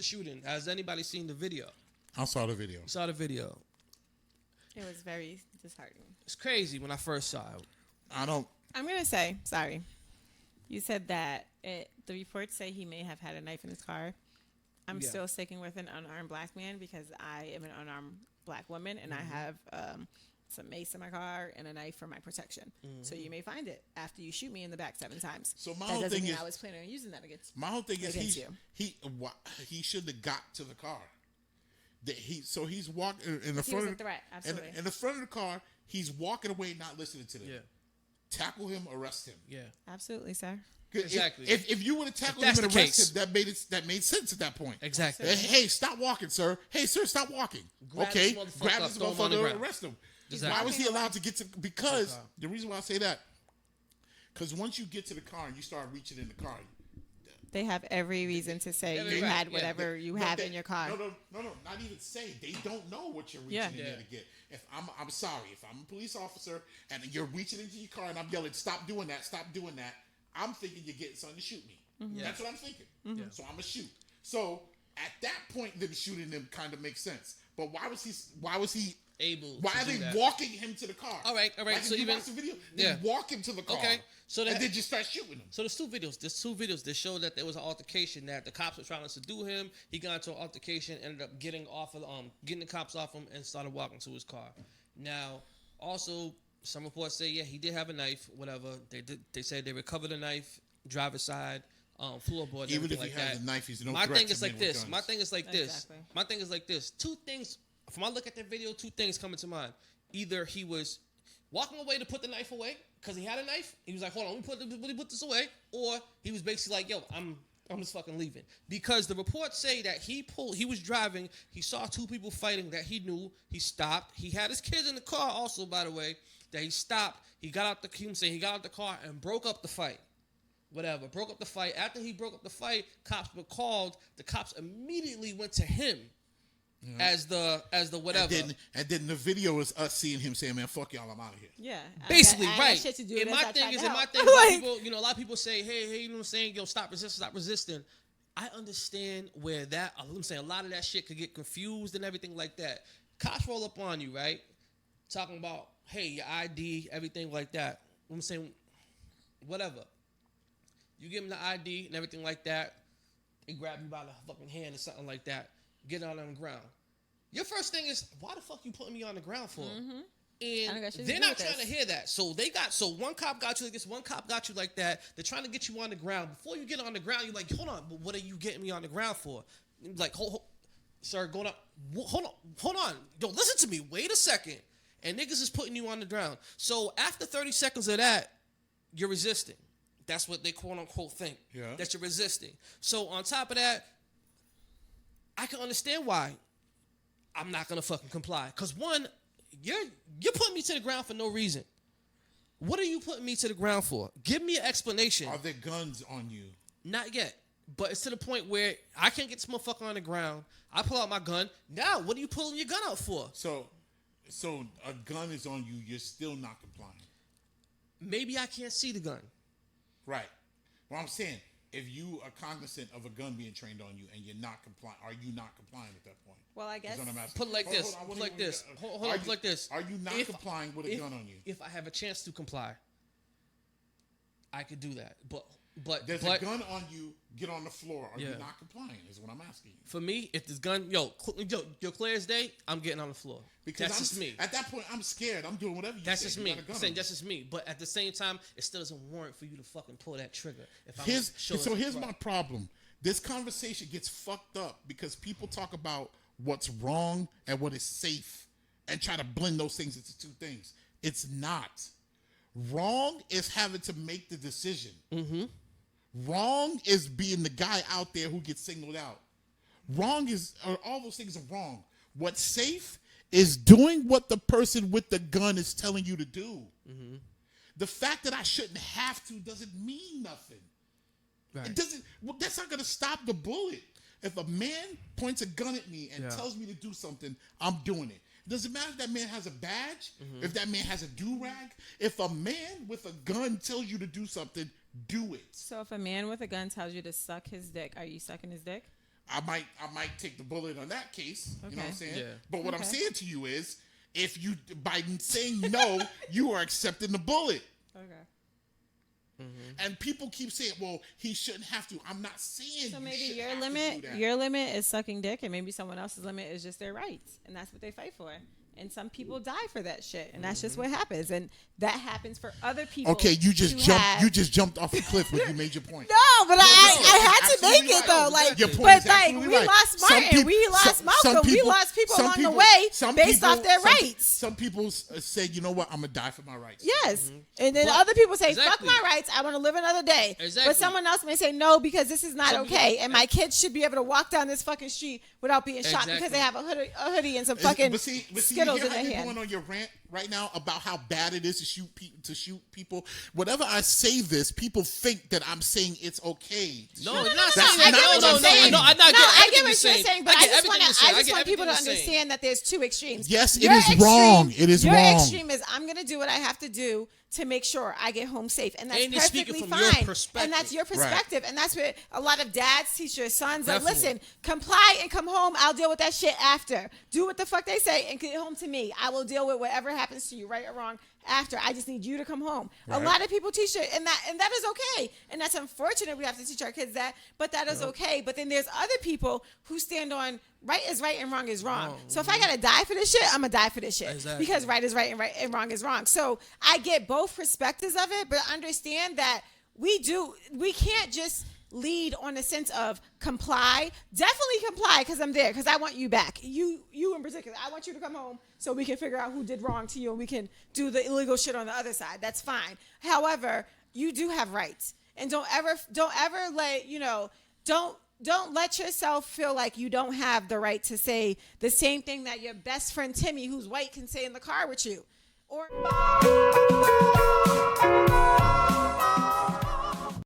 shooting. Has anybody seen the video? I saw the video. You saw the video. It was very disheartening. It's crazy when I first saw it. I'm going to say, sorry. You said that the reports say he may have had a knife in his car. I'm still sticking with an unarmed black man because I am an unarmed black woman and I have some mace in my car and a knife for my protection. So you may find it after you shoot me in the back 7 times. So my that whole doesn't thing mean is, I was planning on using that against my whole thing is he should have got to the car. He's walking in the front of the threat. Absolutely. in the front of the car. He's walking away, not listening to them. Yeah. Tackle him, arrest him. Yeah. Absolutely, sir. Exactly. If you would have tackled him and arrested him, that made sense at that point. Exactly. Hey, stop walking, sir. Hey, sir, stop walking. Grab this motherfucker and arrest him. Exactly. Why was he allowed to get to? Because the reason why I say that, because once you get to the car and you start reaching in the car, they have every reason to say you had whatever you have in your car. No, not even say. They don't know what you're reaching in there to get. If I'm sorry, if I'm a police officer and you're reaching into your car and I'm yelling, stop doing that, I'm thinking you're getting something to shoot me. Mm-hmm. That's what I'm thinking. Mm-hmm. So I'm gonna shoot. So at that point, them shooting them kind of makes sense. But why was he able? Why are they walking him to the car? All right. Like so you watch the video, they walk him to the car. Okay. So and then just start shooting him. So there's two videos that show that there was an altercation, that the cops were trying to subdue him. He got into an altercation, ended up getting the cops off him, and started walking to his car. Now, also, some reports say he did have a knife. Whatever they said they recovered a knife, driver's side, floorboard. Even if like he has a knife, he's no My threat thing to is like men this. with My guns. thing is like this. Two things. From I look at that video, two things come into mind. Either he was walking away to put the knife away because he had a knife. He was like, hold on, let me put this away. Or he was basically like, yo, I'm just fucking leaving. Because the reports say that he was driving. He saw two people fighting that he knew. He stopped. He had his kids in the car also, by the way, that he stopped. He got out the car and broke up the fight. Whatever. Broke up the fight. After he broke up the fight, cops were called. The cops immediately went to him. As the whatever, and then the video is us seeing him saying, "Man, fuck y'all, I'm out of here." Yeah, basically, right. And my thing is, a lot of people say, "Hey, you know what I'm saying? Yo, stop resisting." I understand where that. I'm saying a lot of that shit could get confused and everything like that. Cops roll up on you, right? Talking about, hey, your ID, everything like that. I'm saying, whatever. You give them the ID and everything like that. They grab you by the fucking hand or something like that. Get on the ground. Your first thing is, why the fuck you putting me on the ground for? Mm-hmm. And they're not trying to hear that. So one cop got you like this, one cop got you like that. They're trying to get you on the ground. Before you get on the ground, you're like, hold on, but what are you getting me on the ground for? Like, sir, going up. Hold on. Yo, listen to me. Wait a second. And niggas is putting you on the ground. So after 30 seconds of that, you're resisting. That's what they quote unquote think. Yeah. That you're resisting. So on top of that, I can understand why I'm not gonna fucking comply. Cause one, you're putting me to the ground for no reason. What are you putting me to the ground for? Give me an explanation. Are there guns on you? Not yet. But it's to the point where I can't get this motherfucker on the ground. I pull out my gun. Now, what are you pulling your gun out for? So a gun is on you. You're still not complying. Maybe I can't see the gun. Right. Well, I'm saying, if you are cognizant of a gun being trained on you and you're not compliant, are you not complying at that point? Well, I guess. Put it like this. Put it like this. Are you not complying with a gun on you? If I have a chance to comply, I could do that. But there's a gun on you. Get on the floor. Are you not complying? Is what I'm asking you. For me, if this gun, yo, clear as day, I'm getting on the floor. Because that's just me. At that point, I'm scared. I'm doing whatever you say. That's just me. That's just me. But at the same time, it still doesn't warrant for you to fucking pull that trigger. Here's my problem. This conversation gets fucked up because people talk about what's wrong and what is safe and try to blend those things into two things. It's not. Wrong is having to make the decision. Mm-hmm. Wrong is being the guy out there who gets singled out. All those things are wrong. What's safe is doing what the person with the gun is telling you to do. Mm-hmm. The fact that I shouldn't have to doesn't mean nothing. Right. It doesn't. Well, that's not going to stop the bullet. If a man points a gun at me and tells me to do something, I'm doing it. Doesn't matter if that man has a badge, if that man has a do-rag. If a man with a gun tells you to do something, do it. So if a man with a gun tells you to suck his dick, are you sucking his dick? I might take the bullet on that case. Okay. You know what I'm saying? Yeah. But what I'm saying to you is, if you, by saying no, you are accepting the bullet. Okay. Mm-hmm. And people keep saying, well, he shouldn't have to. I'm not saying so. Maybe your limit is sucking dick, and maybe someone else's limit is just their rights, and that's what they fight for. And some people die for that shit, and that's just what happens. And that happens for other people. Okay, you just jumped off a cliff when you made your point. No, but I had to make it though. Like, but like we lost Martin, we lost Malcolm, we lost people along the way based off their rights. Some people say, you know what, I'm gonna die for my rights. Yes, and then other people say, fuck my rights, I want to live another day. Exactly. But someone else may say no because this is not okay, and my kids should be able to walk down this fucking street without being shot because they have a hoodie and some fucking Skittles in their hand. You're going on your rant right now about how bad it is to shoot people. Whenever I say this, people think that I'm saying it's okay. No, I'm not saying that. No, I get what you're saying, but I just want people to understand that there's two extremes. Yes, it is wrong. It is wrong. Your extreme is I'm going to do what I have to do to make sure I get home safe, and that's perfectly fine. And that's your perspective, and that's what a lot of dads teach their sons. Like, listen, comply and come home. I'll deal with that shit after. Do what the fuck they say and get home to me. I will deal with whatever happens to you, right or wrong, after. I just need you to come home. Right. A lot of people teach it, and that is okay. And that's unfortunate. We have to teach our kids that, but that is okay. But then there's other people who stand on right is right and wrong is wrong. So if I gotta die for this shit, I'm gonna die for this shit because right is right and wrong is wrong. So I get both perspectives of it, but understand that we can't just lead on the sense of comply. Definitely comply because I'm there because I want you back. You in particular, I want you to come home so we can figure out who did wrong to you and we can do the illegal shit on the other side. That's fine. However, you do have rights, and don't ever don't let yourself feel like you don't have the right to say the same thing that your best friend Timmy, who's white, can say in the car with you. Or